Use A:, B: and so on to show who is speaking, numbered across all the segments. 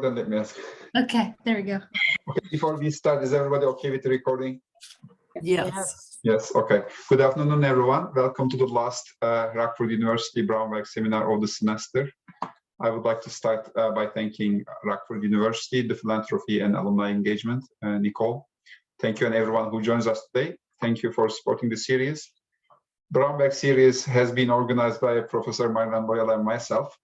A: Then let me ask.
B: Okay, there we go.
A: Okay, before we start, is everybody okay with the recording?
C: Yes.
A: Yes, okay. Good afternoon, everyone. Welcome to the last Rockford University Brownback seminar of the semester. I would like to start by thanking Rockford University, the philanthropy and alumni engagement, Nicole. Thank you and everyone who joins us today. Thank you for supporting the series. Brownback series has been organized by Professor Marlon Boyal and myself.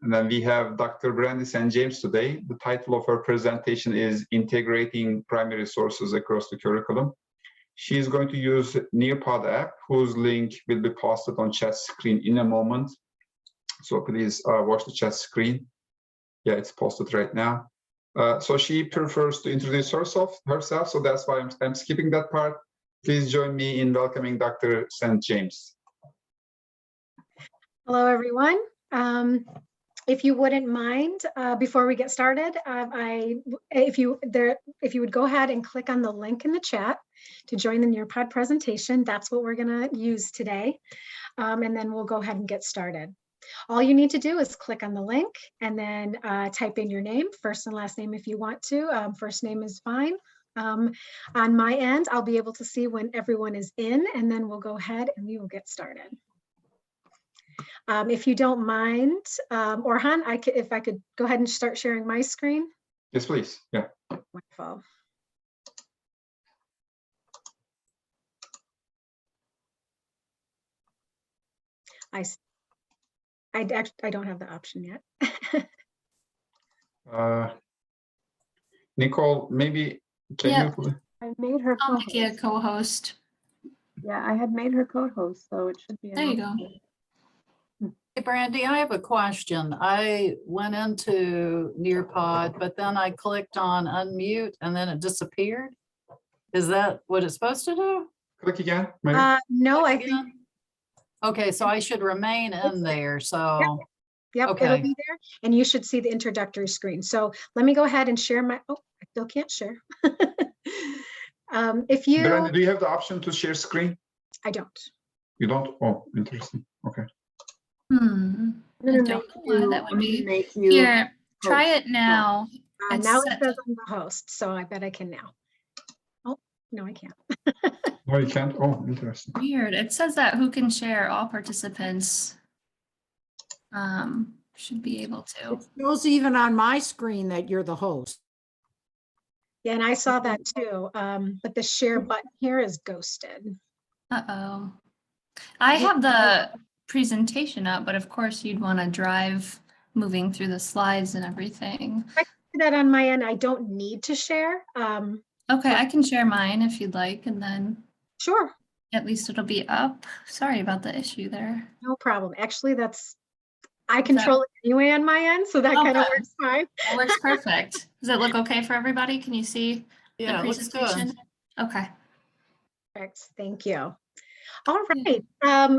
A: And then we have Dr. Brandi St. James today. The title of her presentation is Integrating Primary Sources Across the Curriculum. She is going to use Nearpod app, whose link will be posted on chat screen in a moment. So please watch the chat screen. Yeah, it's posted right now. So she prefers to introduce herself, so that's why I'm skipping that part. Please join me in welcoming Dr. St. James.
D: Hello, everyone. If you wouldn't mind, before we get started, if you would go ahead and click on the link in the chat to join the Nearpod presentation, that's what we're going to use today. And then we'll go ahead and get started. All you need to do is click on the link and then type in your name, first and last name if you want to. First name is fine. On my end, I'll be able to see when everyone is in, and then we'll go ahead and we will get started. If you don't mind, Orhan, if I could go ahead and start sharing my screen.
A: Yes, please. Yeah.
D: Wonderful. I don't have the option yet.
A: Nicole, maybe can you?
C: I made her
B: I'll make you a co-host.
C: Yeah, I had made her co-host, so it should be.
B: There you go.
E: Hey, Brandi, I have a question. I went into Nearpod, but then I clicked on unmute and then it disappeared. Is that what it's supposed to do?
A: Click again. Maybe.
D: No, I
E: Click
D: think.
E: again? Okay, so I should remain in there. So,
D: Yep,
E: okay.
D: It'll be there, and you should see the introductory screen. So let me go ahead and share my. Oh, I still can't share. If you.
A: Brandi, do you have the option to share screen?
D: I don't.
A: You don't? Oh, interesting. Okay.
B: I don't know why that would be. Here, try it now.
D: Now it says I'm the host, so I bet I can now. Oh, no, I can't.
A: No, you can't. Oh, interesting.
B: Weird. It says that who can share, all participants should be able to.
F: It shows even on my screen that you're the host.
D: Yeah, and I saw that too. But the share button here is ghosted.
B: Uh-oh. I have the presentation up, but of course you'd want to drive moving through the slides and everything.
D: I can do that on my end. I don't need to share.
B: Okay, I can share mine if you'd like, and then
D: Sure.
B: at least it'll be up. Sorry about the issue there.
D: No problem. Actually, I control it anyway on my end, so that kind of
B: Okay.
D: works fine.
B: That works perfect. Does it look okay for everybody? Can you see
E: Yeah,
B: the
E: it looks good.
B: presentation? Okay.
D: Perfect. Thank you. All right.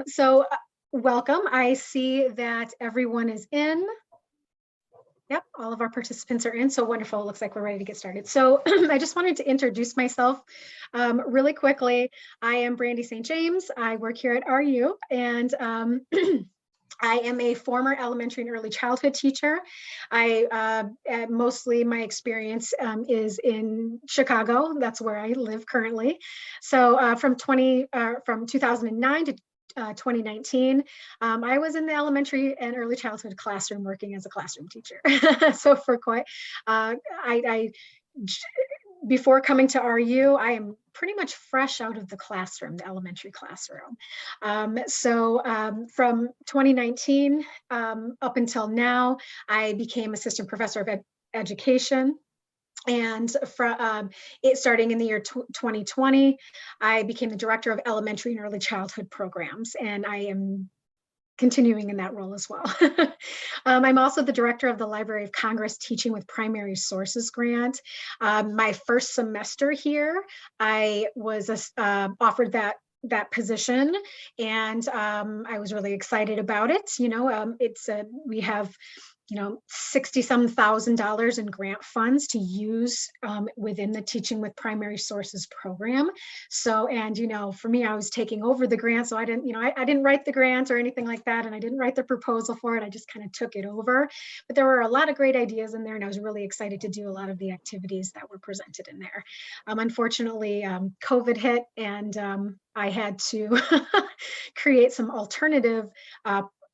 D: So welcome. I see that everyone is in. Yep, all of our participants are in. So wonderful. It looks like we're ready to get started. So I just wanted to introduce myself really quickly. I am Brandi St. James. I work here at RU, and I am a former elementary and early childhood teacher. Mostly my experience is in Chicago. That's where I live currently. So from 2009 to 2019, I was in the elementary and early childhood classroom working as a classroom teacher. So for before coming to RU, I am pretty much fresh out of the classroom, the elementary classroom. From 2019 up until now, I became assistant professor of education. And starting in the year 2020, I became the director of elementary and early childhood programs, and I am continuing in that role as well. I'm also the director of the Library of Congress Teaching with Primary Sources grant. My first semester here, I was offered that position, and I was really excited about it. You know, we have $60-some thousand in grant funds to use within the Teaching with Primary Sources program. So, and, for me, I was taking over the grant. So I didn't, I didn't write the grant or anything like that. And I didn't write the proposal for it. I just kind of took it over. But there were a lot of great ideas in there. And I was really excited to do a lot of the activities that were presented in there. Unfortunately, COVID hit and I had to create some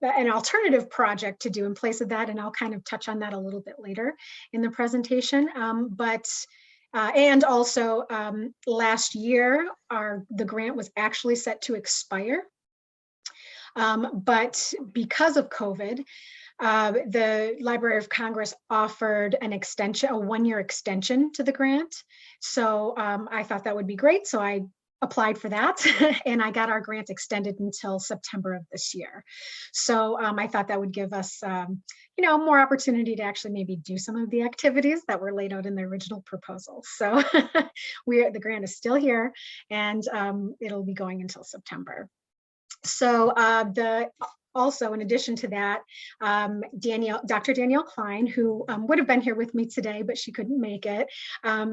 D: an alternative project to do in place of that. And I'll kind of touch on that a little bit later in the presentation. And also last year, the grant was actually set to expire. But because of COVID, the Library of Congress offered an extension, a 1-year extension to the grant. So I thought that would be great. So I applied for that and I got our grant extended until September of this year. So I thought that would give us, more opportunity to actually maybe do some of the activities that were laid out in the original proposal. So the grant is still here and it'll be going until September. So also, in addition to that, Dr. Danielle Klein, who would have been here with me today, but she couldn't make it. I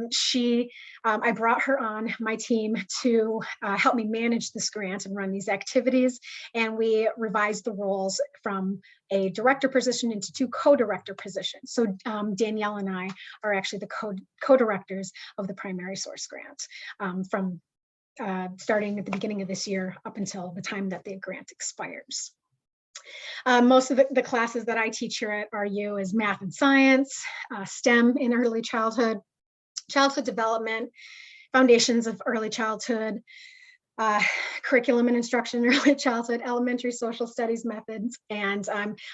D: brought her on my team to help me manage this grant and run these activities. And we revised the roles from a director position into 2 co-director positions. So Danielle and I are actually the co-directors of the primary source grant from starting at the beginning of this year up until the time that the grant expires. Most of the classes that I teach here at RU is math and science, STEM in early childhood, childhood development, foundations of early childhood, curriculum and instruction in early childhood, elementary social studies methods, and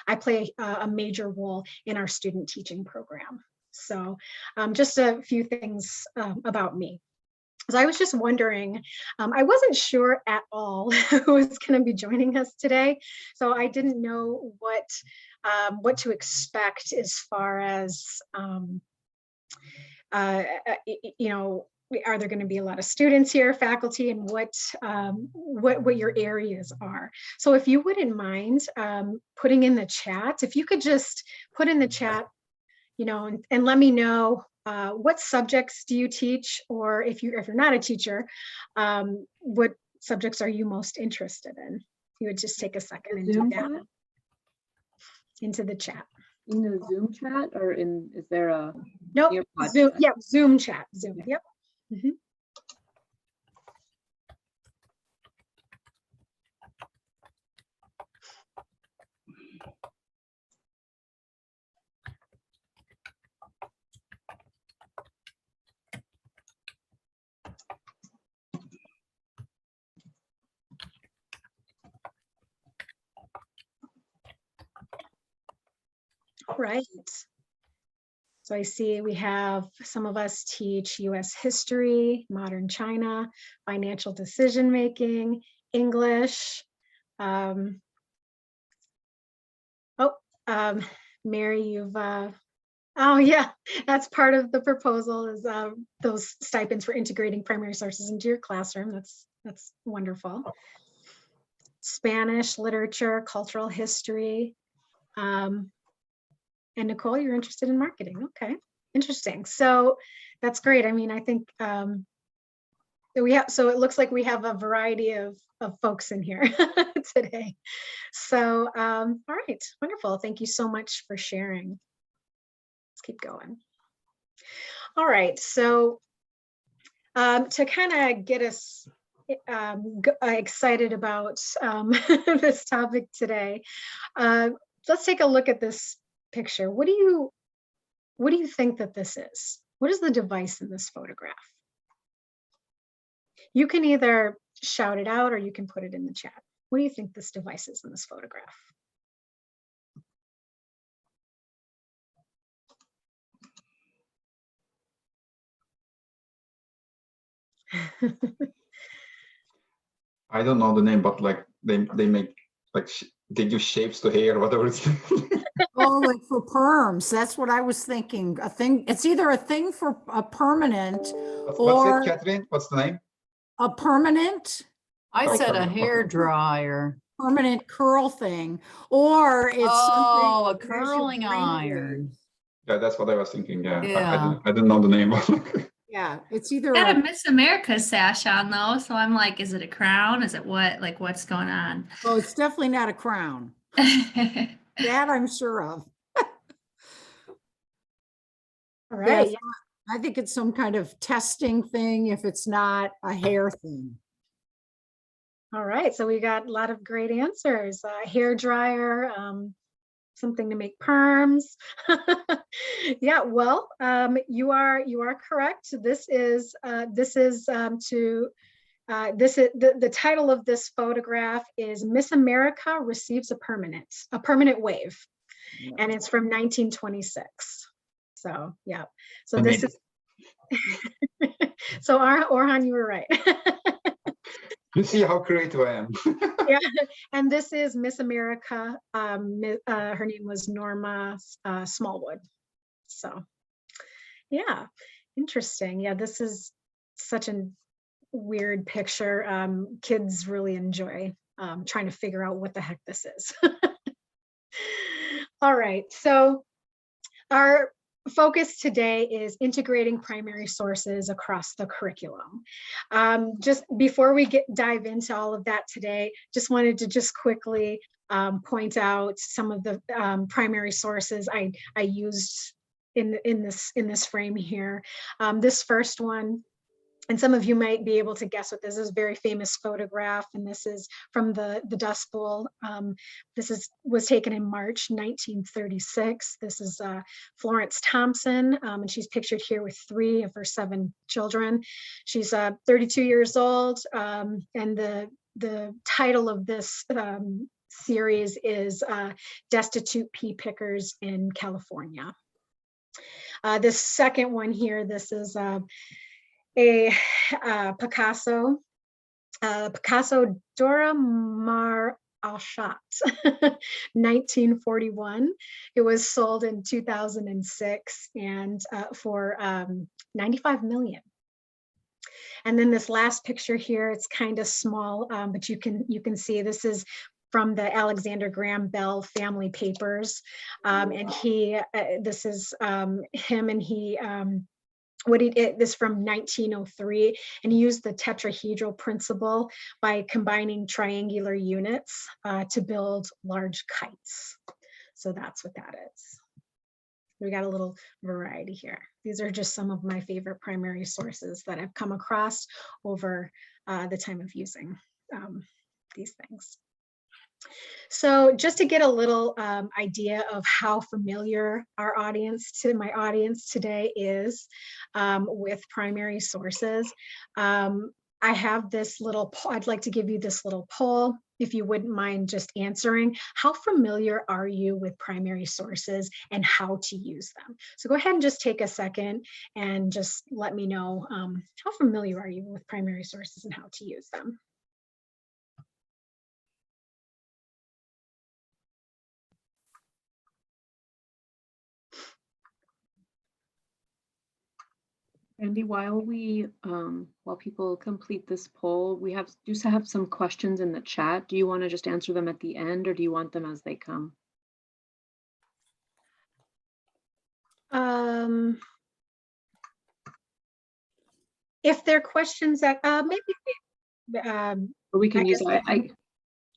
D: I play a major role in our student teaching program. So just a few things about me. So I was just wondering, I wasn't sure at all who was going to be joining us today. So I didn't know what to expect as far as, are there going to be a lot of students here, faculty, and what your areas are. So if you wouldn't mind putting in the chat, if you could just put in the chat, and let me know what subjects do you teach, or if you're not a teacher, what subjects are you most interested in? You would just take a second and do that into the chat.
C: In the Zoom chat, or is there a
D: Nope. Zoom,
C: chat?
D: yeah, Zoom chat. Zoom. Yep. Mm-hmm. Right. So I see we have some of us teach U.S. history, modern China, financial decision making, English. Mary, you've oh yeah, that's part of the proposal is those stipends for integrating primary sources into your classroom. That's wonderful. Spanish, literature, cultural history. And Nicole, you're interested in marketing. Okay, interesting. So that's great. I mean, I think so it looks like we have a variety of folks in here today. So, all right, wonderful. Thank you so much for sharing. Let's keep going. All right, so to kind of get us excited about this topic today, let's take a look at this picture. What do you think that this is? What is the device in this photograph? You can either shout it out or you can put it in the chat. What do you think this device is in this photograph?
A: I don't know the name, but like they make like they give shapes to hair, whatever it's.
F: Oh, like for perms. That's what I was thinking. A thing. It's either a thing for a permanent
A: What's
F: or
A: it, Catherine? What's the name?
F: a permanent.
E: I
A: Oh,
E: said a
A: permanent, okay.
E: hair dryer.
F: permanent curl thing, or it's
E: Oh, a
F: something. there's your
E: curling
F: brain
E: iron.
A: Yeah, that's what I was thinking. Yeah,
E: Yeah.
A: I didn't know the name.
F: Yeah, it's either
B: Got a
F: a,
B: Miss America sash on though, so I'm like, is it a crown? Is it what? Like, what's going on?
F: well, it's definitely not a crown. That I'm sure of.
D: All
F: Yeah,
D: right.
F: so I think it's some kind of testing thing if it's not a hair thing.
D: All right. So we got a lot of great answers. Hair dryer, something to make perms. Yeah, well, you are correct. This is the title of this photograph is Miss America Receives a Permanent Wave, and it's from 1926. So yeah, so this is so Orhan, you were right.
A: You see how creative I am.
D: Yeah, and this is Miss America. Her name was Norma Smallwood. So yeah, interesting. Yeah, this is such a weird picture. Kids really enjoy trying to figure out what the heck this is. All right, so our focus today is integrating primary sources across the curriculum. Just before we dive into all of that today, just wanted to just quickly point out some of the primary sources I used in this frame here. This first one, and some of you might be able to guess what this is, a very famous photograph, and this is from the Dust Bowl. This was taken in March 1936. This is Florence Thompson, and she's pictured here with 3 of her 7 children. She's 32 years old, and the title of this series is Destitute Pea Pickers in California. This second one here, this is Picasso Dora Maar Alshat, 1941. It was sold in 2006 and for 95 million. And then this last picture here, it's kind of small, but you can see this is from the Alexander Graham Bell family papers, and this is him, and he. This from 1903, and he used the tetrahedral principle by combining triangular units to build large kites. So that's what that is. We got a little variety here. These are just some of my favorite primary sources that I've come across over the time of using these things. So just to get a little idea of how familiar my audience today is with primary sources, I have this little poll. I'd like to give you this little poll, if you wouldn't mind just answering. How familiar are you with primary sources and how to use them? So go ahead and just take a second and just let me know how familiar are you with primary sources and how to use them.
C: Andy, while people complete this poll, we just have some questions in the chat. Do you want to just answer them at the end, or do you want them as they come?
D: If they're questions that maybe
C: Or we can use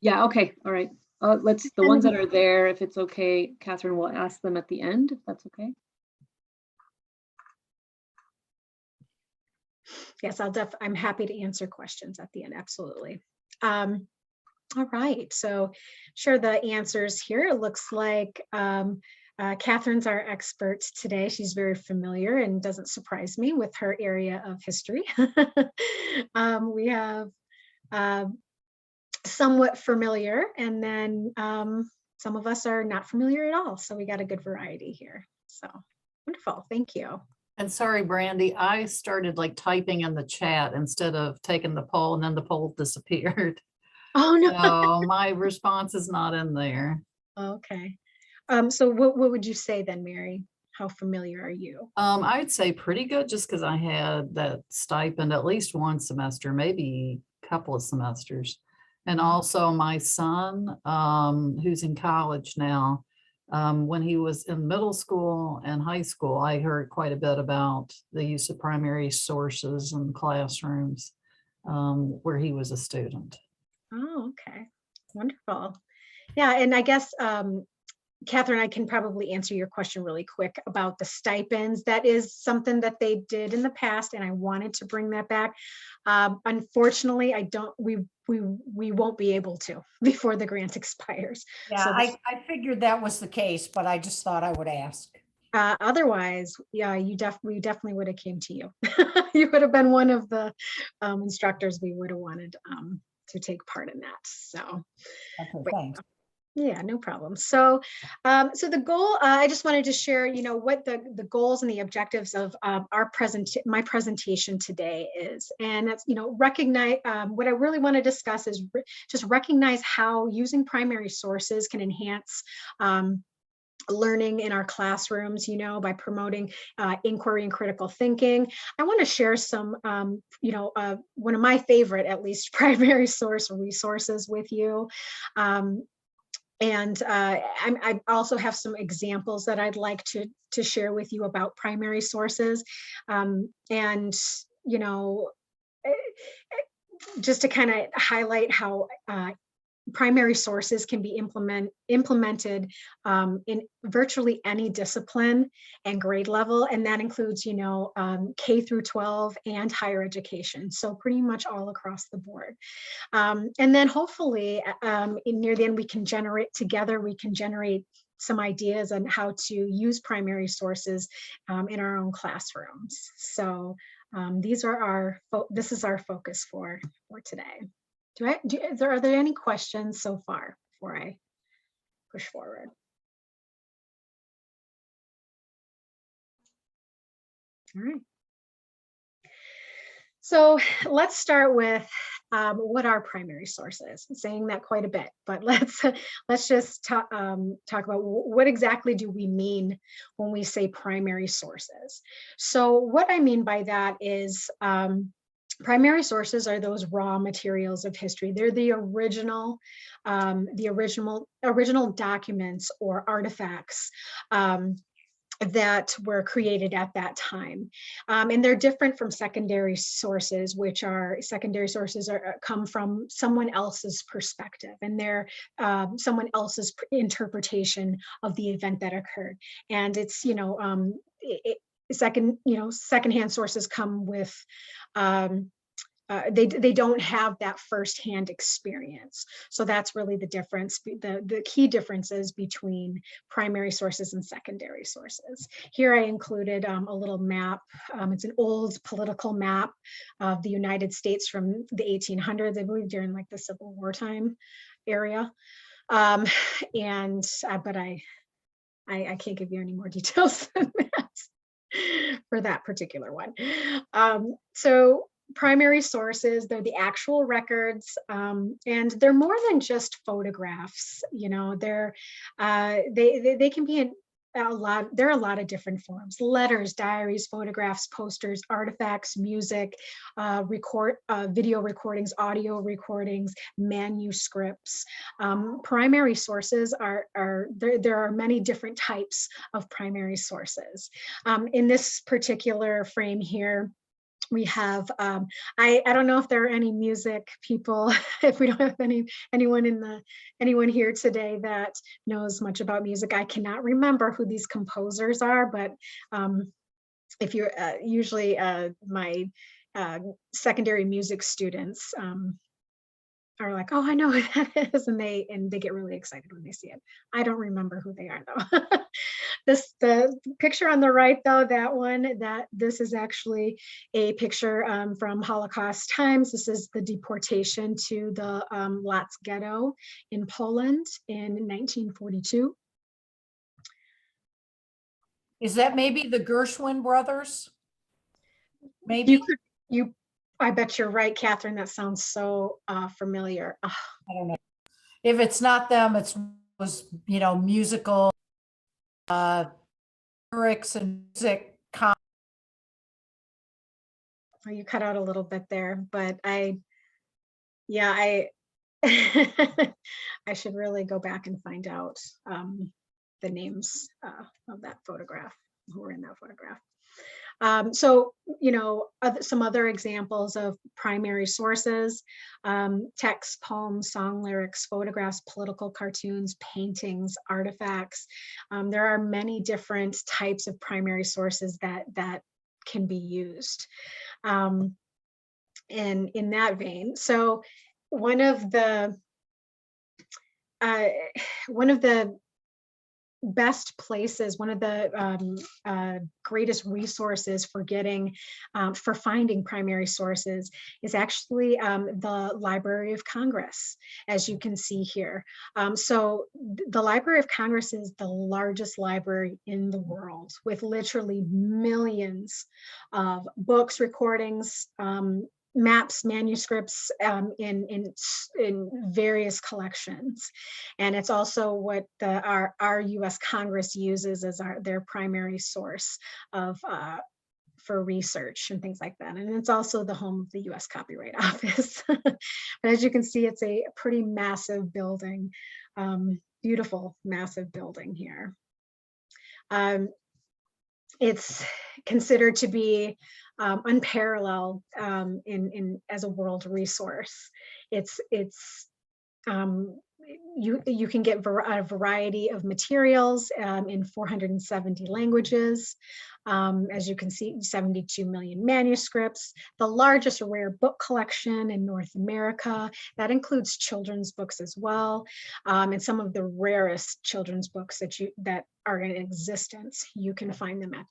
C: yeah, okay, all right. Let's the ones that are there, if it's okay, Catherine will ask them at the end, if that's okay.
D: Yes, I'm happy to answer questions at the end, absolutely. All right, so share the answers here. It looks like Catherine's our expert today. She's very familiar and doesn't surprise me with her area of history. We have somewhat familiar, and then some of us are not familiar at all. So we got a good variety here. So wonderful, thank you.
E: And sorry, Brandi, I started like typing in the chat instead of taking the poll, and then the poll disappeared.
D: Oh no.
E: So my response is not in there.
D: Okay. So what would you say then, Mary? How familiar are you?
E: I'd say pretty good, just because I had that stipend at least one semester, maybe a couple of semesters. And also my son, who's in college now, when he was in middle school and high school, I heard quite a bit about the use of primary sources in classrooms where he was a student.
D: Oh, okay. Wonderful. Yeah, and I guess, Catherine, I can probably answer your question really quick about the stipends. That is something that they did in the past, and I wanted to bring that back. Unfortunately, we won't be able to before the grant expires.
F: Yeah,
D: So
F: I figured that was the case, but I just thought I would ask.
D: otherwise, yeah, we definitely would have came to you. You would have been one of the instructors we would have wanted to take part in that. So.
F: Okay,
D: Great.
F: thanks.
D: Yeah, no problem. So, so the goal, I just wanted to share, what the goals and the objectives of my presentation today is, and that's, recognize what I really want to discuss is just recognize how using primary sources can enhance learning in our classrooms, by promoting inquiry and critical thinking. I want to share some, one of my favorite, at least, primary source resources with you. And I also have some examples that I'd like to share with you about primary sources. And, just to kind of highlight how primary sources can be implemented in virtually any discipline and grade level. And that includes, K through 12 and higher education. So pretty much all across the board. And then hopefully near the end, we can generate some ideas on how to use primary sources in our own classrooms. So this is our focus for today. Are there any questions so far before I push forward? All right. So let's start with what are primary sources. I'm saying that quite a bit, but let's just talk about what exactly do we mean when we say primary sources. So what I mean by that is primary sources are those raw materials of history. They're the original documents or artifacts that were created at that time. And they're different from secondary sources, come from someone else's perspective, and they're someone else's interpretation of the event that occurred. And it's, secondhand sources come with, they don't have that firsthand experience. So that's really the difference, the key differences between primary sources and secondary sources. Here I included a little map. It's an old political map of the United States from the 1800s, I believe during like the Civil War time area. But I can't give you any more details than that for that particular one. So primary sources, they're the actual records, and they're more than just photographs. They can be there are a lot of different forms: letters, diaries, photographs, posters, artifacts, music, video recordings, audio recordings, manuscripts. Primary sources there are many different types of primary sources. In this particular frame here, we have, I don't know if there are any music people, if we don't have anyone here today that knows much about music. I cannot remember who these composers are, but if you're usually my secondary music students are like, oh, I know who that is, and they get really excited when they see it. I don't remember who they are though. The picture on the right though, this is actually a picture from Holocaust times. This is the deportation to the Lodz ghetto in Poland in 1942.
F: Is that maybe the Gershwin brothers? Maybe?
D: I bet you're right, Catherine. That sounds so familiar.
F: I don't know. If it's not them, was musical lyrics and music.
D: Well, you cut out a little bit there, but I should really go back and find out the names of that photograph, who were in that photograph. So, some other examples of primary sources, text, poems, song lyrics, photographs, political cartoons, paintings, artifacts. There are many different types of primary sources that can be used in that vein. So one of the best places, one of the greatest resources for finding primary sources is actually the Library of Congress, as you can see here. So the Library of Congress is the largest library in the world, with literally millions of books, recordings, maps, manuscripts in various collections. And it's also what our US Congress uses as their primary source for research and things like that. And it's also the home of the US Copyright Office. But as you can see, it's a pretty massive building, beautiful, massive building here. It's considered to be unparalleled as a world resource. You can get a variety of materials in 470 languages. As you can see, 72 million manuscripts, the largest rare book collection in North America. That includes children's books as well, and some of the rarest children's books that are in existence. You can find them at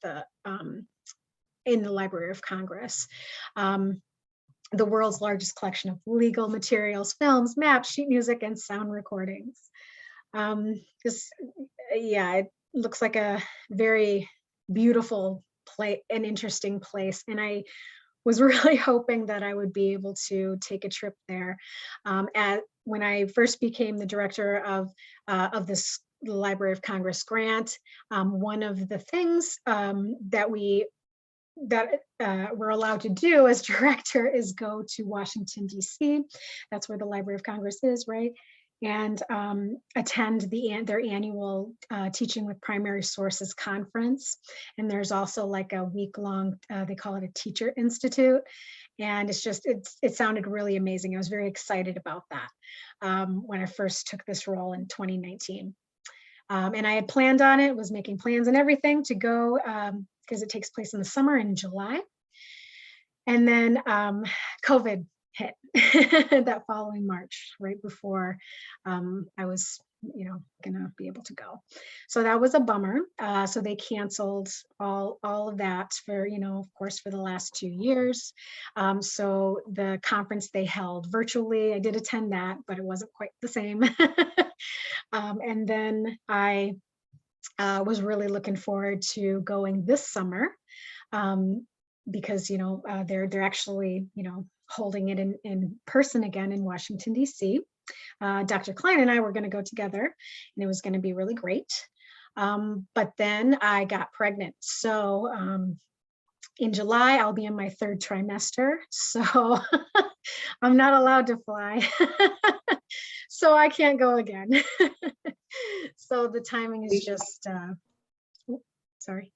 D: in the Library of Congress. The world's largest collection of legal materials, films, maps, sheet music, and sound recordings. It looks like a very beautiful place, an interesting place. And I was really hoping that I would be able to take a trip there. When I first became the director of this Library of Congress grant, one of the things that we're allowed to do as director is go to Washington, D.C. That's where the Library of Congress is, right? And attend their annual Teaching with Primary Sources conference. And there's also like a week-long, they call it a Teacher Institute. And it sounded really amazing. I was very excited about that when I first took this role in 2019. And I had planned on it, was making plans and everything to go, because it takes place in the summer in July. And then COVID hit that following March, right before I was, gonna be able to go. So that was a bummer. So they canceled all of that for, of course, for the last 2 years. So the conference they held virtually, I did attend that, but it wasn't quite the same. And then I was really looking forward to going this summer because, they're actually, holding it in person again in Washington, D.C. Dr. Klein and I were going to go together, and it was going to be really great. But then I got pregnant. So in July, I'll be in my 3rd trimester. So I'm not allowed to fly. So I can't go again. So the timing is just, sorry.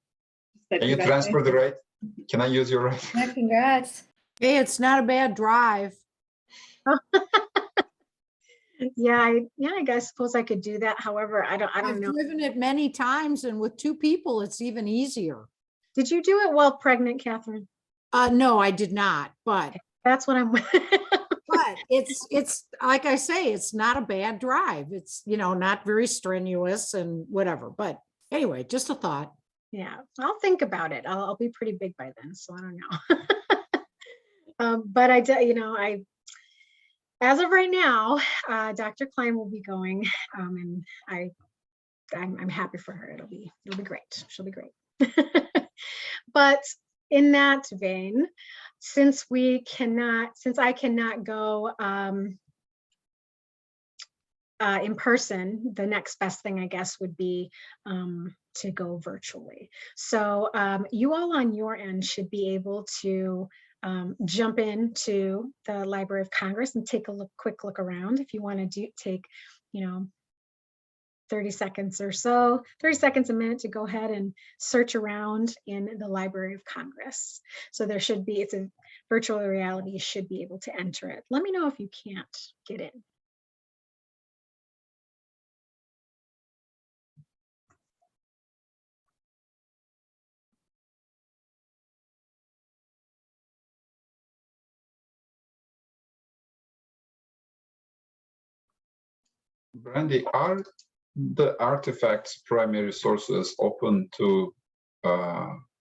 A: Can you transfer the rate? Can I use your rate?
B: Yeah, congrats.
F: Hey, it's not a bad drive.
D: Yeah, I suppose I could do that. However, I don't
F: I've
D: know.
F: driven it many times, and with 2 people, it's even easier.
D: Did you do it while pregnant, Catherine?
F: No, I did not, but
D: That's what I'm.
F: but it's like I say, it's not a bad drive. It's, not very strenuous and whatever. But anyway, just a thought.
D: Yeah, I'll think about it. I'll be pretty big by then, so I don't know. But as of right now, Dr. Klein will be going, and I'm happy for her. It'll be great. She'll be great. But in that vein, since I cannot go in person, the next best thing, I guess, would be to go virtually. So you all on your end should be able to jump into the Library of Congress and take a quick look around. If you want to take, 30 seconds or so, 30 seconds, a minute to go ahead and search around in the Library of Congress. So there should be, it's a virtual reality, you should be able to enter it. Let me know if you can't get in.
A: Brandi, are the artifacts primary sources open to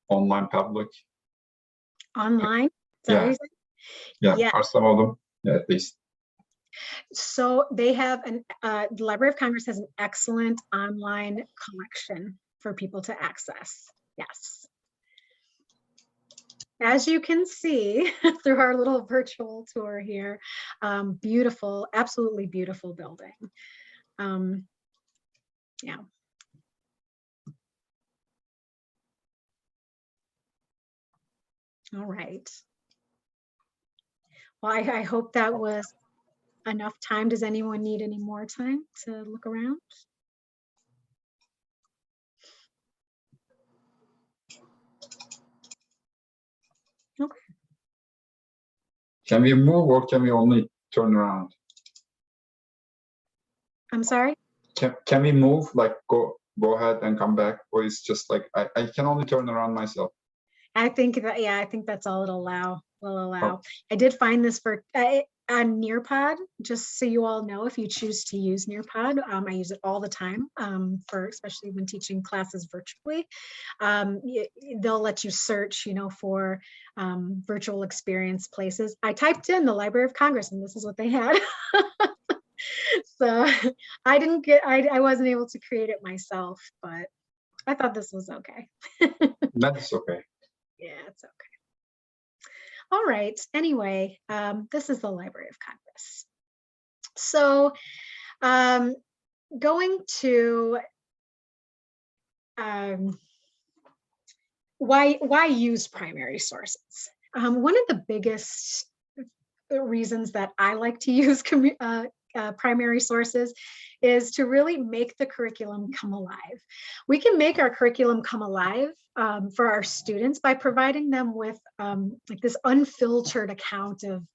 A: online public?
D: Online? Is that what
A: Yeah.
D: you said?
A: Yeah,
D: Yeah.
A: are some of them? Yeah, at least.
D: So they have the Library of Congress has an excellent online collection for people to access. Yes. As you can see through our little virtual tour here, beautiful, absolutely beautiful building. Yeah. All right. Well, I hope that was enough time. Does anyone need any more time to look around? Okay.
A: Can we move or can we only turn around?
D: I'm sorry?
A: Can we move, like go ahead and come back, or it's just like I can only turn around myself?
D: I think that, yeah, I think that's all it'll allow.
A: Oh.
D: I did find this for on Nearpod, just so you all know, if you choose to use Nearpod, I use it all the time for especially when teaching classes virtually. They'll let you search, for virtual experience places. I typed in the Library of Congress and this is what they had. So I wasn't able to create it myself, but I thought this was okay.
A: That's okay.
D: Yeah, it's okay. All right. Anyway, this is the Library of Congress. So going to why use primary sources? One of the biggest reasons that I like to use primary sources is to really make the curriculum come alive. We can make our curriculum come alive for our students by providing them with like this unfiltered account of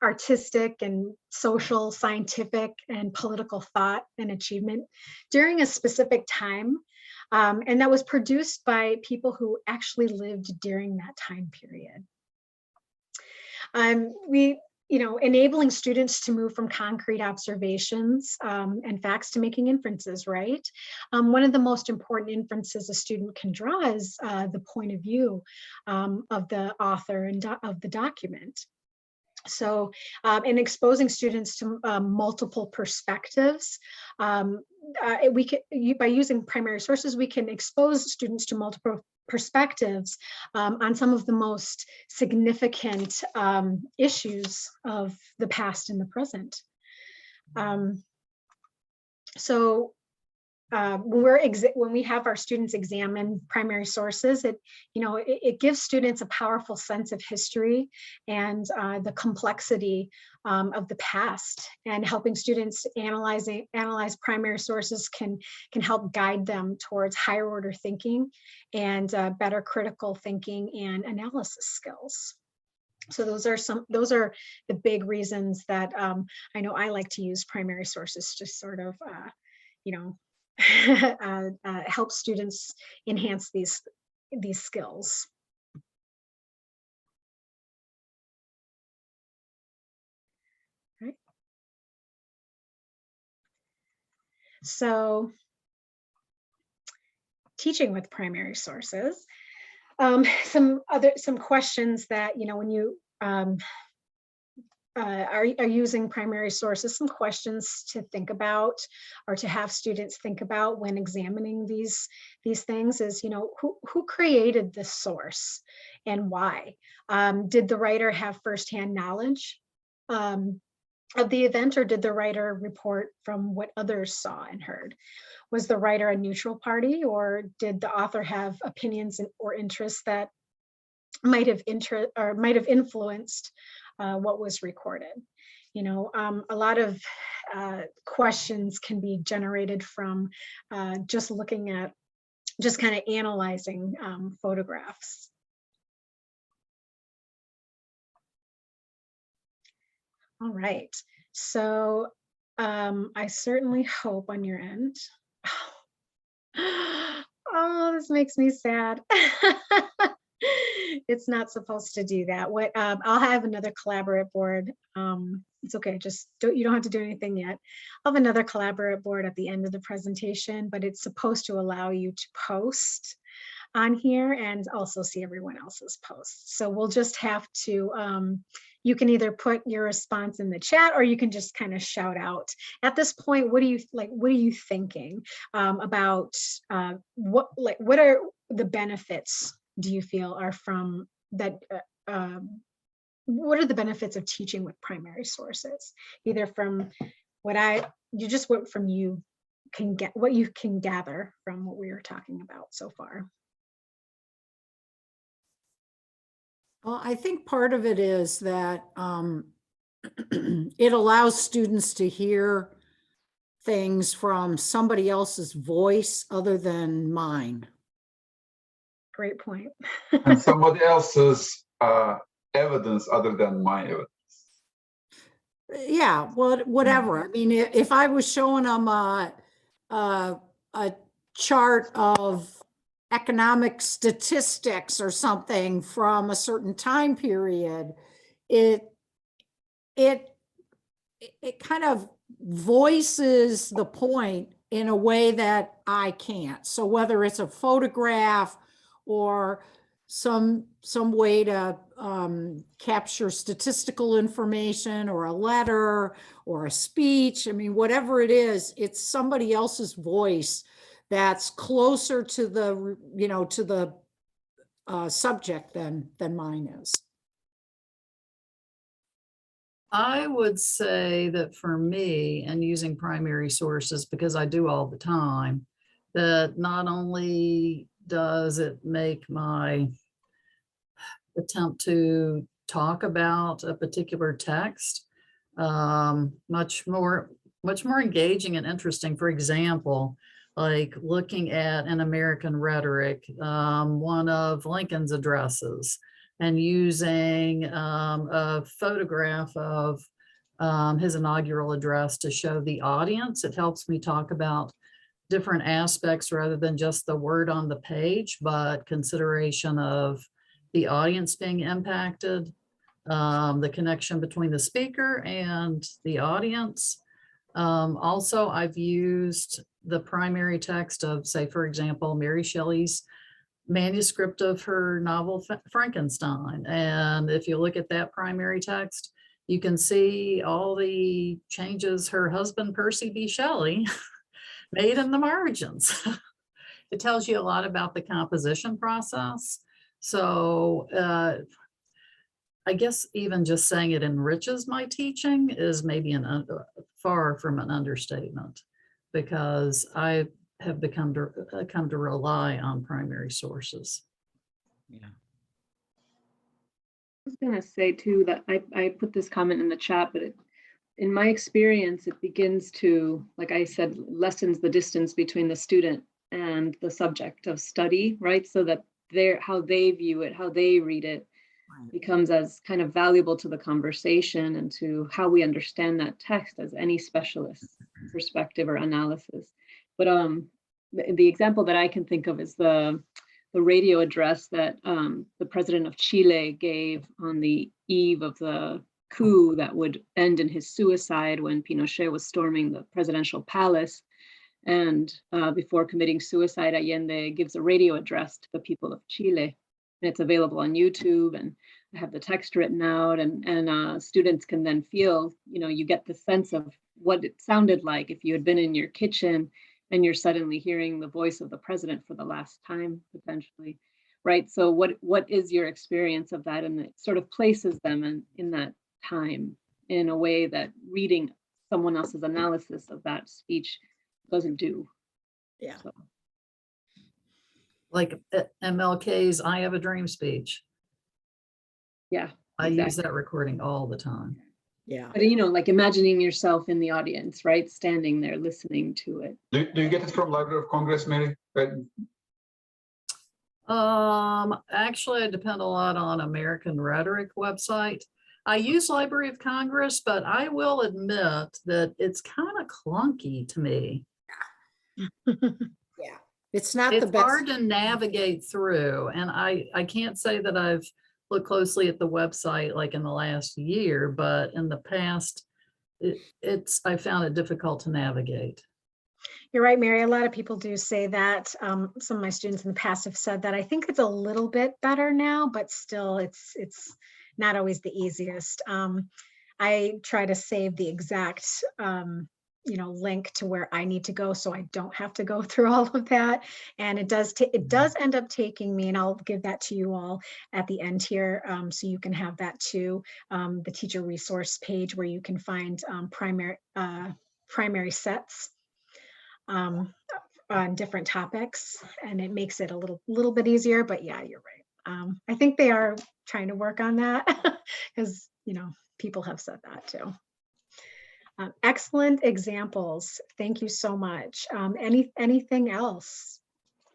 D: artistic and social, scientific, and political thought and achievement during a specific time. And that was produced by people who actually lived during that time period. Enabling students to move from concrete observations and facts to making inferences, right? One of the most important inferences a student can draw is the point of view of the author and of the document. So in exposing students to multiple perspectives, by using primary sources, we can expose students to multiple perspectives on some of the most significant issues of the past and the present. When we have our students examine primary sources, it gives students a powerful sense of history and the complexity of the past, and helping students analyze primary sources can help guide them towards higher order thinking and better critical thinking and analysis skills. So those are the big reasons that I know I like to use primary sources to sort of help students enhance these skills. Right. So teaching with primary sources, some questions that when you are using primary sources, some questions to think about or to have students think about when examining these things is, who created this source and why? Did the writer have firsthand knowledge of the event, or did the writer report from what others saw and heard? Was the writer a neutral party, or did the author have opinions or interests that might have influenced what was recorded. You know, a lot of questions can be generated from just looking at, just kind of analyzing photographs. All right, so I certainly hope on your end. Oh, this makes me sad. It's not supposed to do that. What I'll have another collaborate board. It's okay, just you don't have to do anything yet. I'll have another collaborate board at the end of the presentation, but it's supposed to allow you to post on here and also see everyone else's posts. So we'll just have to, you can either put your response in the chat or you can just kind of shout out. At this point, what are you thinking about what are the benefits do you feel are from that? What are the benefits of teaching with primary sources? Either from what you can gather from what we were talking about so far.
F: Well, I think part of it is that it allows students to hear things from somebody else's voice other than mine.
D: Great point.
A: And somebody else's evidence other than my evidence.
F: Yeah, well, whatever. I mean, if I was showing them a chart of economic statistics or something from a certain time period, it kind of voices the point in a way that I can't. So whether it's a photograph or some way to capture statistical information or a letter or a speech, I mean, whatever it is, it's somebody else's voice that's closer to the, to the subject than mine is.
E: I would say that for me, and using primary sources, because I do all the time, that not only does it make my attempt to talk about a particular text much more engaging and interesting. For example, like looking at an American Rhetoric, one of Lincoln's addresses, and using a photograph of his inaugural address to show the audience. It helps me talk about different aspects rather than just the word on the page, but consideration of the audience being impacted, the connection between the speaker and the audience. Also, I've used the primary text of, say, for example, Mary Shelley's manuscript of her novel Frankenstein. And if you look at that primary text, you can see all the changes her husband, Percy B. Shelley, made in the margins. It tells you a lot about the composition process. So I guess even just saying it enriches my teaching is maybe far from an understatement, because I have come to rely on primary sources.
F: Yeah.
C: I was going to say too that I put this comment in the chat, but in my experience, it begins to, like I said, lessens the distance between the student and the subject of study, right? So that how they view it, how they read it, becomes as kind of valuable to the conversation and to how we understand that text as any specialist perspective or analysis. But the example that I can think of is the radio address that the president of Chile gave on the eve of the coup that would end in his suicide when Pinochet was storming the presidential palace. And before committing suicide, Allende gives a radio address to the people of Chile. And it's available on YouTube, and I have the text written out, and students can then feel, you get the sense of what it sounded like if you had been in your kitchen and you're suddenly hearing the voice of the president for the last time, potentially, right? So what is your experience of that? And it sort of places them in that time in a way that reading someone else's analysis of that speech doesn't do.
F: Yeah.
C: So.
E: Like MLK's I Have a Dream speech.
C: Yeah.
E: I use
C: exactly.
E: that recording all the time.
F: Yeah.
C: But like imagining yourself in the audience, right? Standing there listening to it.
A: Do you get it from Library of Congress, Mary?
E: Actually, I depend a lot on American Rhetoric website. I use Library of Congress, but I will admit that it's kind of clunky to me.
F: Yeah. It's not the
E: It's
F: best.
E: hard to navigate through, and I can't say that I've looked closely at the website like in the last year, but in the past, I found it difficult to navigate.
D: You're right, Mary. A lot of people do say that. Some of my students in the past have said that. I think it's a little bit better now, but still it's not always the easiest. I try to save the exact link to where I need to go, so I don't have to go through all of that. And it does end up taking me, and I'll give that to you all at the end here, so you can have that too. The teacher resource page where you can find primary sets on different topics, and it makes it a little bit easier. But yeah, you're right. I think they are trying to work on that because people have said that too. Excellent examples. Thank you so much. Anything else?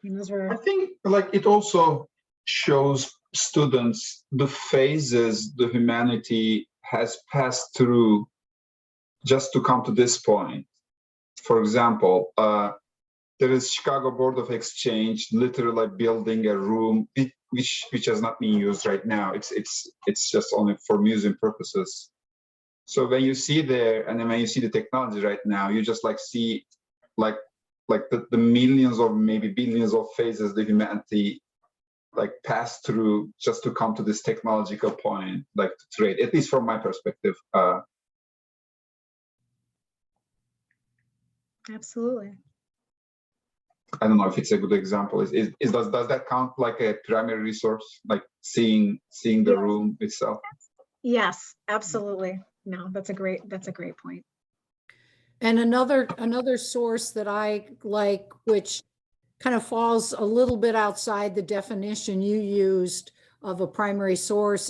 A: I think it also shows students the phases the humanity has passed through just to come to this point. For example, there is Chicago Board of Exchange literally building a room which has not been used right now. It's just only for museum purposes. So when you see there, and then when you see the technology right now, you just see the millions or maybe billions of phases the humanity passed through just to come to this technological point, to trade, at least from my perspective.
D: Absolutely.
A: I don't know if it's a good example. Does that count like a primary resource, like seeing the room itself?
D: Yes, absolutely. No, that's a great point.
F: And another source that I like, which kind of falls a little bit outside the definition you used of a primary source,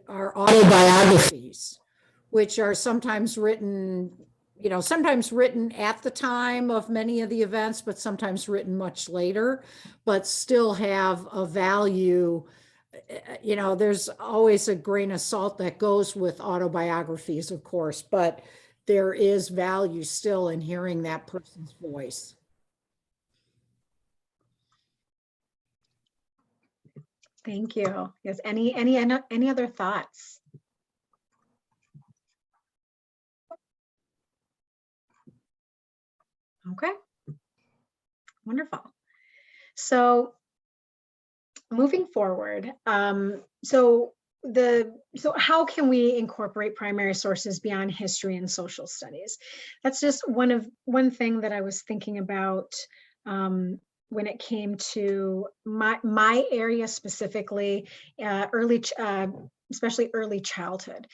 F: are autobiographies, which are sometimes written at the time of many of the events, but sometimes written much later, but still have a value. There's always a grain of salt that goes with autobiographies, of course, but there is value still in hearing that person's voice.
D: Thank you. Yes. Any other thoughts? Okay. Wonderful. So moving forward, so how can we incorporate primary sources beyond history and social studies? That's just one thing that I was thinking about when it came to my area specifically, especially early childhood.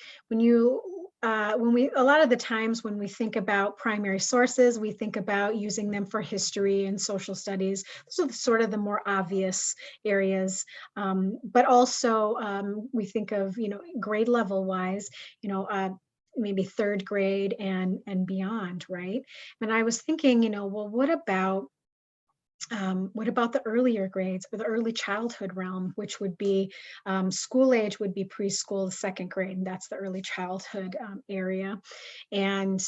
D: A lot of the times when we think about primary sources, we think about using them for history and social studies. Those are sort of the more obvious areas. But also we think of, grade level wise, maybe third grade and beyond, right? And I was thinking, well, what about the earlier grades, or the early childhood realm, which would be school age would be preschool, second grade, and that's the early childhood area. And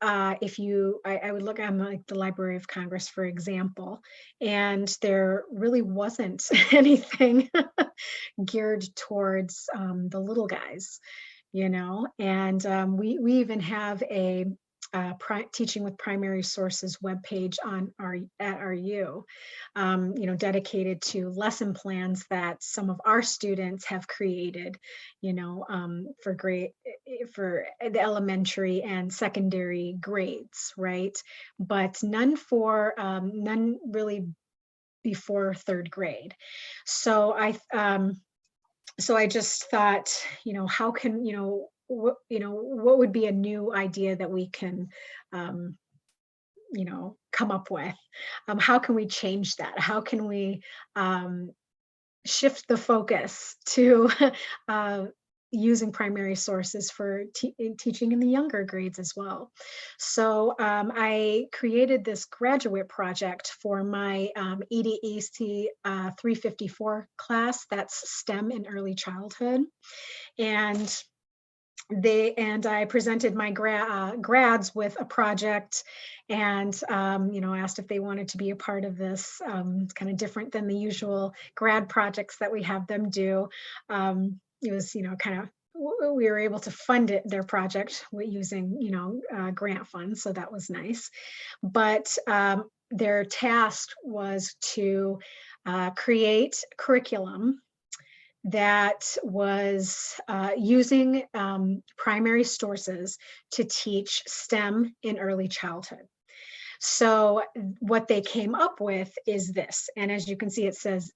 D: I would look at the Library of Congress, for example, and there really wasn't anything geared towards the little guys, and we even have a teaching with primary sources webpage at RU, dedicated to lesson plans that some of our students have created, for the elementary and secondary grades, right? But none really before third grade. So I just thought, how can, what would be a new idea that we can, come up with? How can we change that? How can we shift the focus to using primary sources for teaching in the younger grades as well. So I created this graduate project for my EDEC 354 class, that's STEM in early childhood. And I presented my grads with a project and, asked if they wanted to be a part of this. It's kind of different than the usual grad projects that we have them do. It was, kind of, we were able to fund their project using, grant funds. So that was nice. But their task was to create curriculum that was using primary sources to teach STEM in early childhood. So what they came up with is this, and as you can see, it says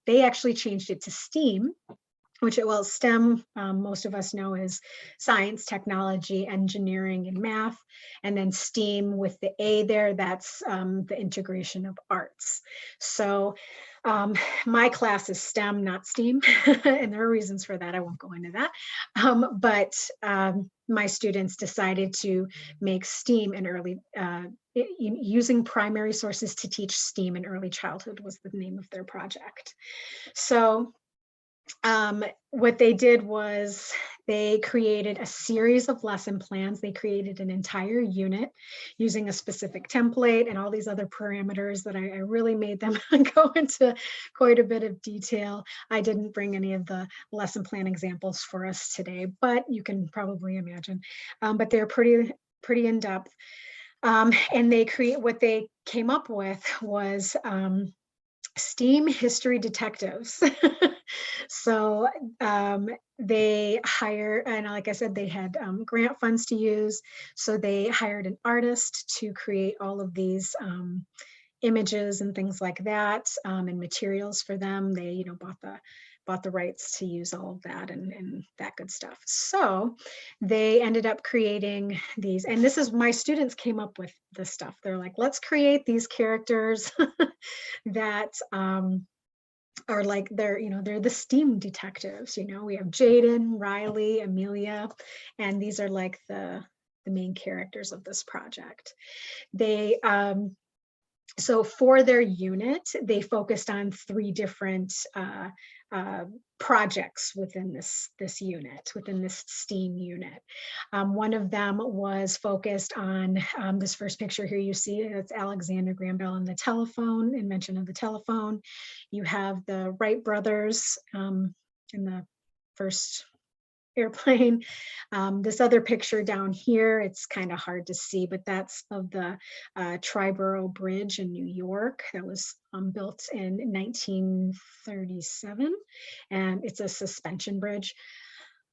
D: they actually changed it to STEAM, which STEM, most of us know is science, technology, engineering, and math. And then STEAM with the A there, that's the integration of arts. So my class is STEM, not STEAM, and there are reasons for that. I won't go into that. But my students decided to make STEAM in early, using primary sources to teach STEAM in early childhood was the name of their project. So what they did was they created a series of lesson plans. They created an entire unit using a specific template and all these other parameters that I really made them go into quite a bit of detail. I didn't bring any of the lesson plan examples for us today, but you can probably imagine. But they're pretty in depth. And what they came up with was STEAM history detectives. So they hire, and like I said, they had grant funds to use. So they hired an artist to create all of these images and things like that, and materials for them. They, bought the rights to use all of that and that good stuff. So they ended up creating these, and this is, my students came up with this stuff. They're like, let's create these characters that are like, they're the STEAM detectives. We have Jaden, Riley, Amelia, and these are like the main characters of this project. They so for their unit, they focused on 3 different projects within this unit, within this STEAM unit. One of them was focused on this first picture here. You see it's Alexander Graham Bell and the telephone, invention of the telephone. You have the Wright brothers in the first airplane. This other picture down here, it's kind of hard to see, but that's of the Triborough Bridge in New York that was built in 1937, and it's a suspension bridge.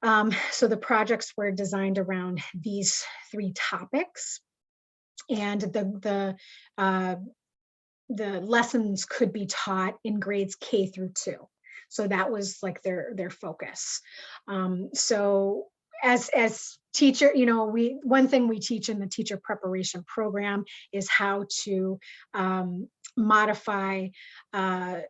D: So the projects were designed around these 3 topics, and the lessons could be taught in grades K through 2. So that was like their focus. So as teacher, one thing we teach in the teacher preparation program is how to modify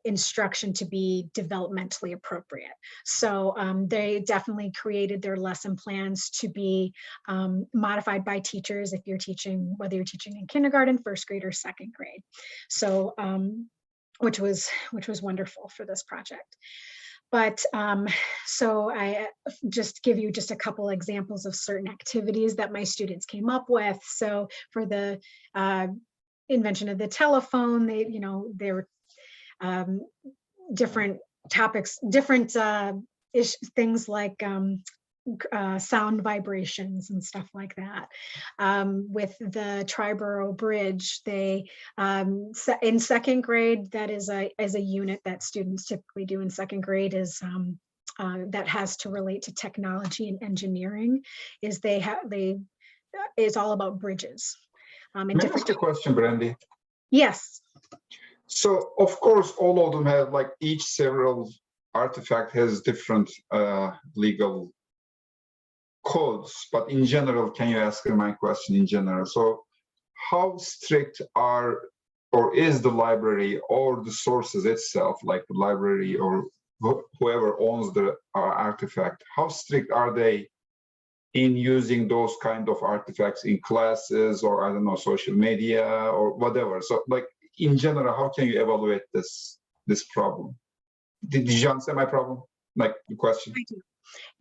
D: instruction to be developmentally appropriate. So they definitely created their lesson plans to be modified by teachers if you're teaching, whether you're teaching in kindergarten, 1st grade, or 2nd grade. So which was wonderful for this project. But so I just give you just a couple examples of certain activities that my students came up with. So for the invention of the telephone, there were different topics, different things like sound vibrations and stuff like that. With the Triborough Bridge, they in 2nd grade, that is a unit that students typically do in 2nd grade, is that has to relate to technology and engineering. Is it's all about bridges.
A: May I ask a question, Brandi?
D: Yes.
A: So of course, all of them have, like, each several artifact has different legal codes, but in general, can you ask my question in general? So how strict are, or is the library or the sources itself, like the library or whoever owns the artifact, how strict are they in using those kind of artifacts in classes, or I don't know, social media or whatever? So like in general, how can you evaluate this problem? Did you answer my problem? Like the question?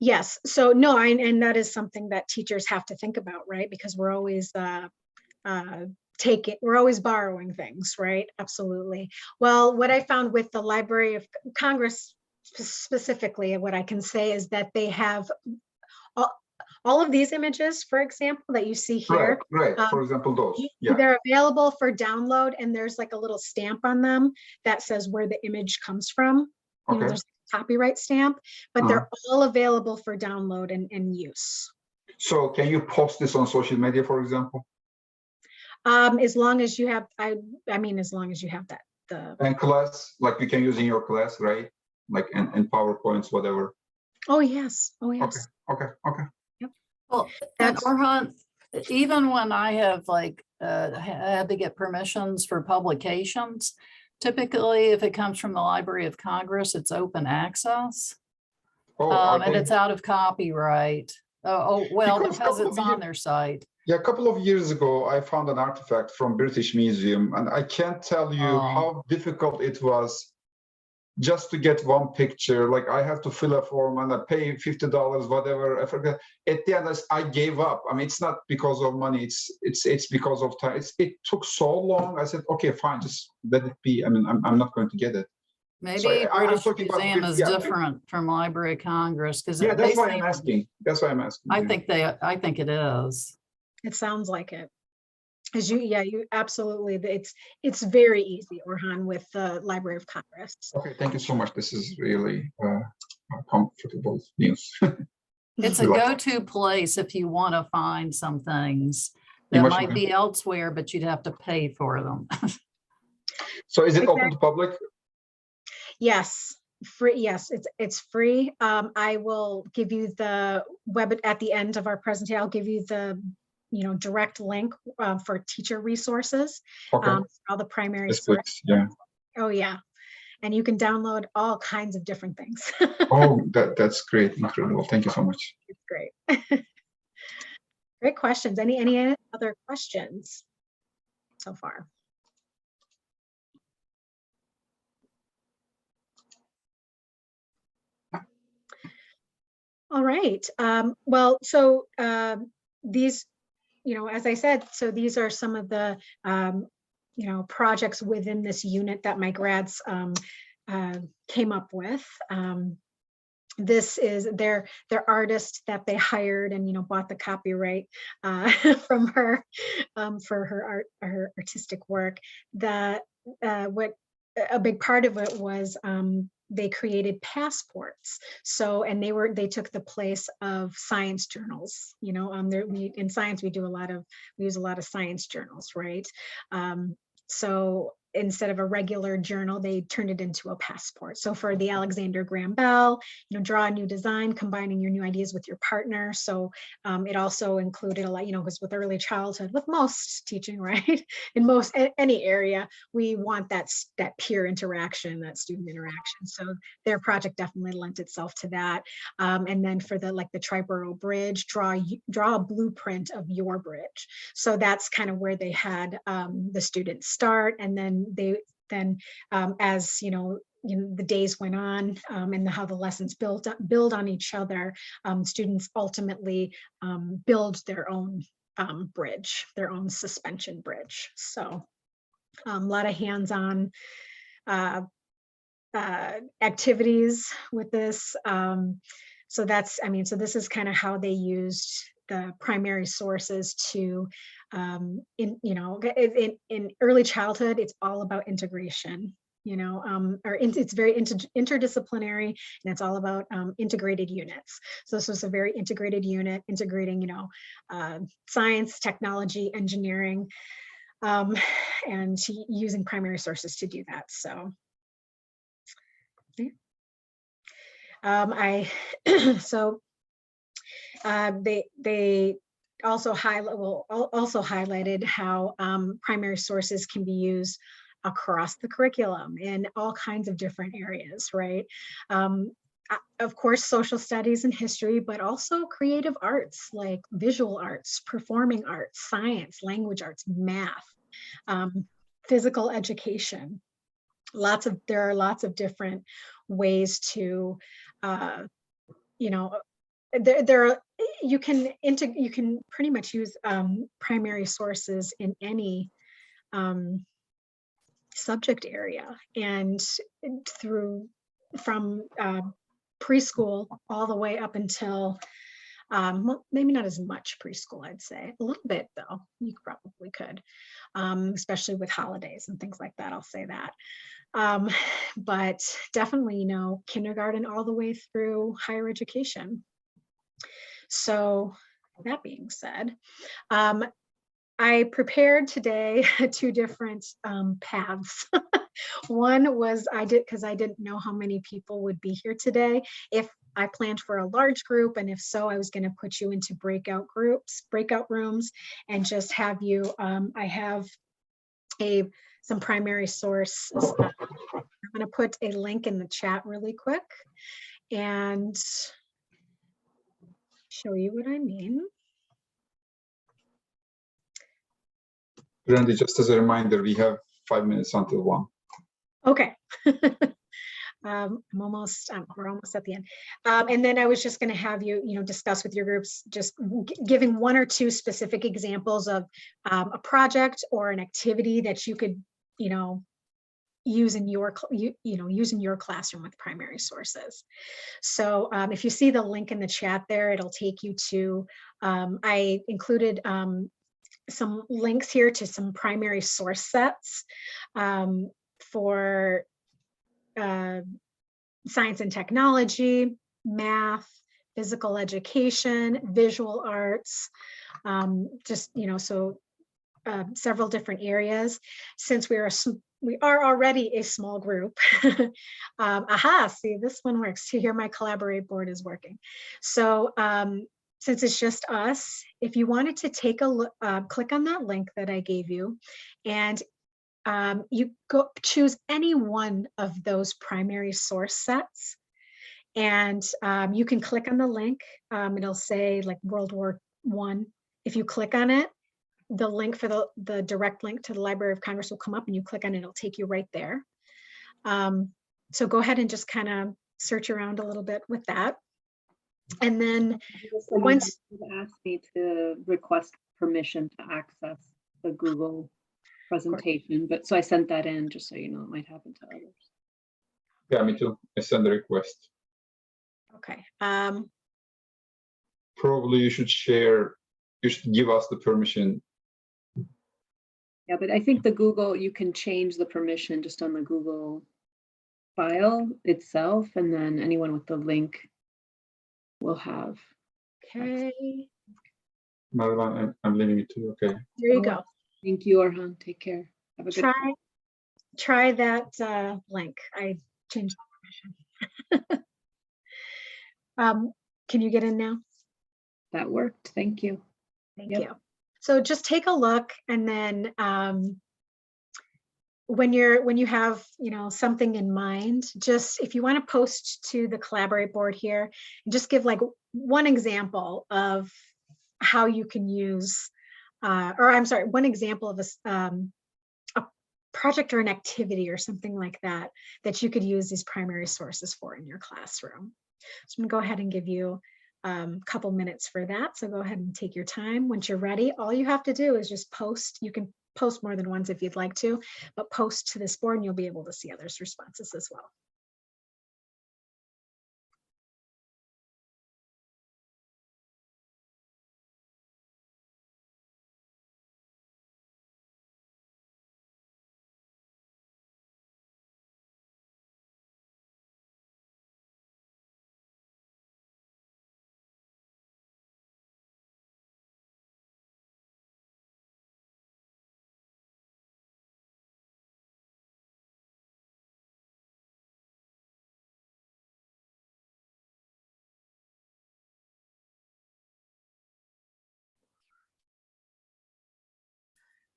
D: Yes. So no, and that is something that teachers have to think about, right? Because we're always we're always borrowing things, right? Absolutely. Well, what I found with the Library of Congress specifically, what I can say is that they have all of these images, for example, that you see here.
A: Right. For example, those. Yeah.
D: They're available for download, and there's like a little stamp on them that says where the image comes from. You know,
A: Okay.
D: there's a copyright stamp, but they're all available for download and use.
A: So can you post this on social media, for example?
D: As long as you have, I mean, as long as you have that,
A: And class, like you can use in your class, right? Like in PowerPoints, whatever.
D: oh, yes. Oh, yes.
A: Okay.
E: Well, and Orhan, even when I have like had to get permissions for publications, typically if it comes from the Library of Congress, it's open access. And it's out of copyright. Well, because it's on their site.
A: Yeah, a couple of years ago, I found an artifact from British Museum, and I can't tell you how difficult it was just to get one picture. Like I have to fill a form and I pay $50, whatever. I forget. At the end, I gave up. I mean, it's not because of money. It's because of time. It took so long. I said, okay, fine, just let it be. I mean, I'm not going to get it.
E: Maybe
A: So
E: British Museum is different from Library of Congress because
A: yeah, that's why I'm asking. That's why I'm asking.
E: I think it is.
D: It sounds like it. As you absolutely, it's very easy, Orhan, with the Library of Congress.
A: Okay, thank you so much. This is really comfortable news.
E: It's a go-to place if you want to find some things that might be elsewhere, but you'd have to pay for them.
A: So is it open to public?
D: Yes, free. Yes, it's free. I will give you the web at the end of our presentation. I'll give you the direct link for teacher resources.
A: Okay.
D: All the primary sources.
A: Yeah.
D: Oh yeah, and you can download all kinds of different things.
A: Oh, that's great, incredible. Thank you so much.
D: It's great. Great questions. Any other questions so far? All right. Well, so these, as I said, so these are some of the, projects within this unit that my grads came up with. This is their artist that they hired and bought the copyright from her for her artistic work. What a big part of it was they created passports. So, and they took the place of science journals. In science we use a lot of science journals, right? So instead of a regular journal, they turned it into a passport. So for the Alexander Graham Bell, draw a new design, combining your new ideas with your partner. So it also included a lot, because with early childhood, with most teaching, right? In any area, we want that peer interaction, that student interaction. So their project definitely lent itself to that. And then for the Triborough Bridge, draw a blueprint of your bridge. So that's kind of where they had the students start, and then as the days went on and how the lessons build on each other, students ultimately build their own bridge, their own suspension bridge. So a lot of hands-on activities with this. So this is kind of how they used the primary sources to in early childhood, it's all about integration, it's very interdisciplinary, and it's all about integrated units. So this was a very integrated unit, integrating, science, technology, engineering, and using primary sources to do that. So they also highlighted how primary sources can be used across the curriculum in all kinds of different areas, right? Of course, social studies and history, but also creative arts like visual arts, performing arts, science, language arts, math, physical education. There are lots of different ways to, you know, you can pretty much use primary sources in any subject area, and from preschool all the way up until well, maybe not as much preschool, I'd say a little bit though, you probably could, especially with holidays and things like that, I'll say that. But definitely, you know, kindergarten all the way through higher education. So that being said, I prepared today 2 different paths. One was because I didn't know how many people would be here today. If I planned for a large group, and if so, I was going to put you into breakout rooms, and just have you, I have some primary sources. I'm going to put a link in the chat really quick and show you what I mean.
A: Brandi, just as a reminder, we have 5 minutes until 1.
D: Okay. we're almost at the end. And then I was just going to have you, discuss with your groups, just giving 1 or 2 specific examples of a project or an activity that you could, use in your, use in your classroom with primary sources. So if you see the link in the chat there, it'll take you to, I included some links here to some primary source sets for science and technology, math, physical education, visual arts, just, so several different areas. Since we are already a small group. See, this one works. Here my Collaborate board is working. So since it's just us, if you wanted to take a look, click on that link that I gave you, and you go choose any one of those primary source sets, and you can click on the link. It'll say like World War I. If you click on it, the link for the direct link to the Library of Congress will come up, and you click on it, it'll take you right there. So go ahead and just kind of search around a little bit with that. And then once
C: asked me to request permission to access the Google presentation, but so I sent that in just so you know it might happen to others.
A: Yeah, me too. I send a request.
D: Okay.
A: Probably you should share, you should give us the permission.
C: Yeah, but I think the Google, you can change the permission just on the Google file itself, and then anyone with the link will have.
D: Okay.
A: Madeline, I'm leaving it to you. Okay.
D: There you go.
C: Thank you, Orhan. Take care. Have a good
D: Try that link. I changed the permission. Can you get in now?
C: That worked. Thank you.
D: Thank you. So just take a look, and then when you have something in mind, just if you want to post to the Collaborate board here, just give like one example of how you can use, or I'm sorry, one example of a project or an activity or something like that that you could use these primary sources for in your classroom. So I'm gonna go ahead and give you a couple minutes for that. So go ahead and take your time. Once you're ready, all you have to do is just post. You can post more than once if you'd like to, but post to this board and you'll be able to see others' responses as well.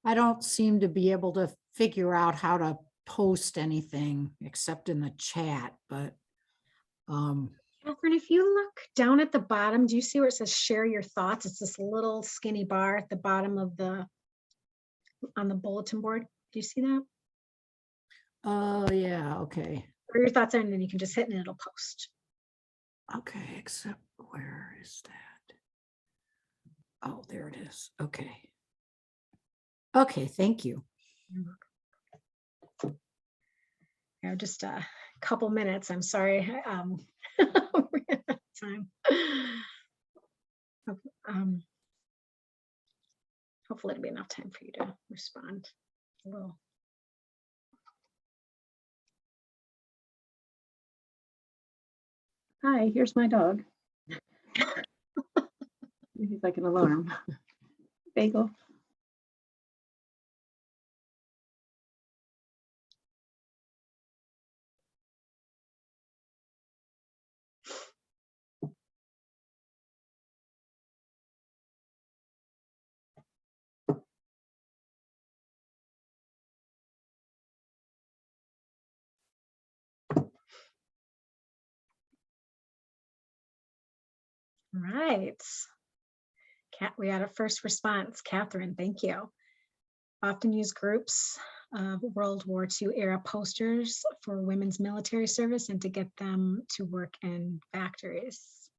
F: I don't seem to be able to figure out how to post anything except in the chat, but
D: Catherine, if you look down at the bottom, do you see where it says share your thoughts? It's this little skinny bar at the bottom of on the bulletin board. Do you see that?
F: oh yeah, okay.
D: Where your thoughts are, and then you can just hit and it'll post.
F: Okay, except where is that? Oh, there it is. Okay. Okay, thank you.
D: Yeah, just a couple minutes. I'm sorry. We're out of time. Hopefully it'll be enough time for you to respond a little.
C: Hi, here's my dog. He's like an alarm. Bagel.
D: Right. We had a first response. Catherine, thank you. Often used groups of World War II era posters for women's military service and to get them to work in factories.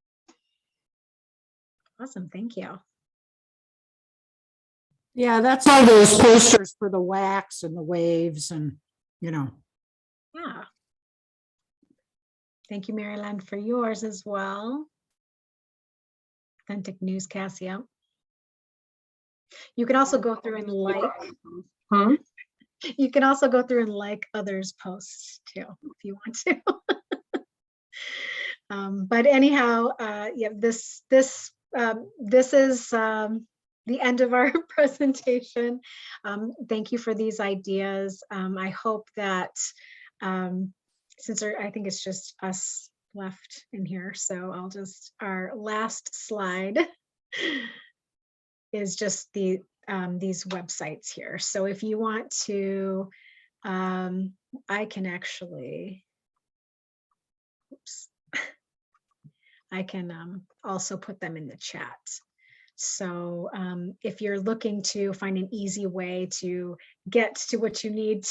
D: Awesome, thank you.
F: Yeah, that's all those posters for the wax and the waves and, you know.
D: Yeah. Thank you, Maryland, for yours as well. Authentic newscast, yeah. You can also go through and like.
C: Huh?
D: You can also go through and like others' posts too, if you want to. But anyhow, yeah, this is the end of our presentation. Thank you for these ideas. I hope that since I think it's just us left in here, so our last slide is just these websites here. So if you want to, I can actually, oops, I can also put them in the chat. So if you're looking to find an easy way to get to what you need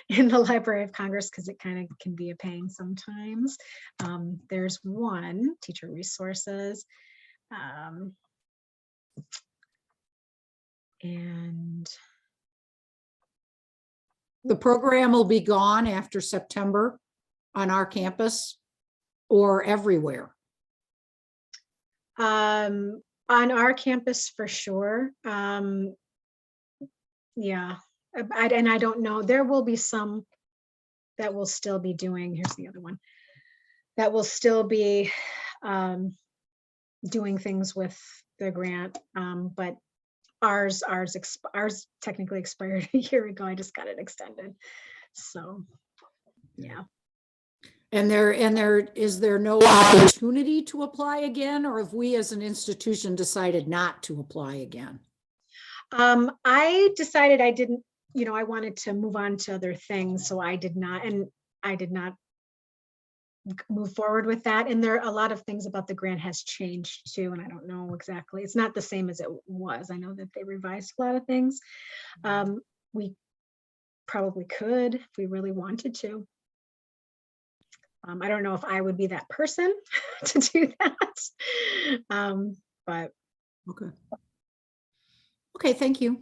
D: in the Library of Congress, because it kind of can be a pain sometimes, there's one, teacher resources. And
F: The program will be gone after September on our campus or everywhere.
D: on our campus for sure. Yeah, and I don't know, there will be some that will still be doing, here's the other one, that will still be doing things with the grant, but ours technically expired a year ago. I just got it extended. So yeah.
F: And is there no opportunity to apply again, or have we as an institution decided not to apply again?
D: I decided I didn't, I wanted to move on to other things, so I did not move forward with that. And there are a lot of things about the grant has changed too, and I don't know exactly. It's not the same as it was. I know that they revised a lot of things. We probably could if we really wanted to. I don't know if I would be that person to do that, but
F: Okay. Okay, thank you.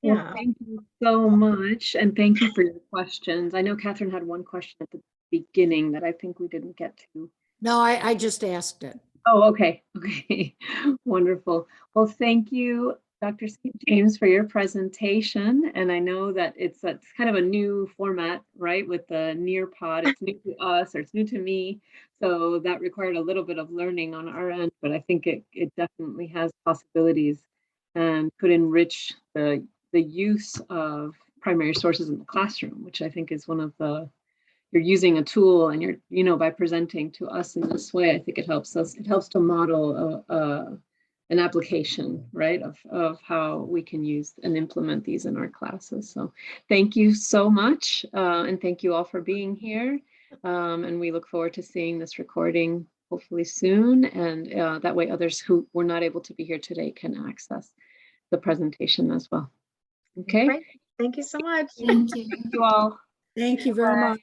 C: Well,
D: yeah.
C: thank you so much. And thank you for your questions. I know Catherine had one question at the beginning that I think we didn't get to.
F: No, I just asked it.
C: Oh, okay. Okay. Wonderful. Well, thank you, Dr. St. James, for your presentation. And I know that it's kind of a new format, right? With the Nearpod, it's new to us, or it's new to me. So that required a little bit of learning on our end, but I think it definitely has possibilities and could enrich the use of primary sources in the classroom, which I think is one of you're using a tool, and you're, by presenting to us in this way, I think it helps us. It helps to model an application, right, of how we can use and implement these in our classes. So thank you so much. And thank you all for being here. And we look forward to seeing this recording hopefully soon. And that way others who were not able to be here today can access the presentation as well. Okay.
D: Great. Thank you so much.
B: Thank you.
C: Thank you all.
F: Thank you very much.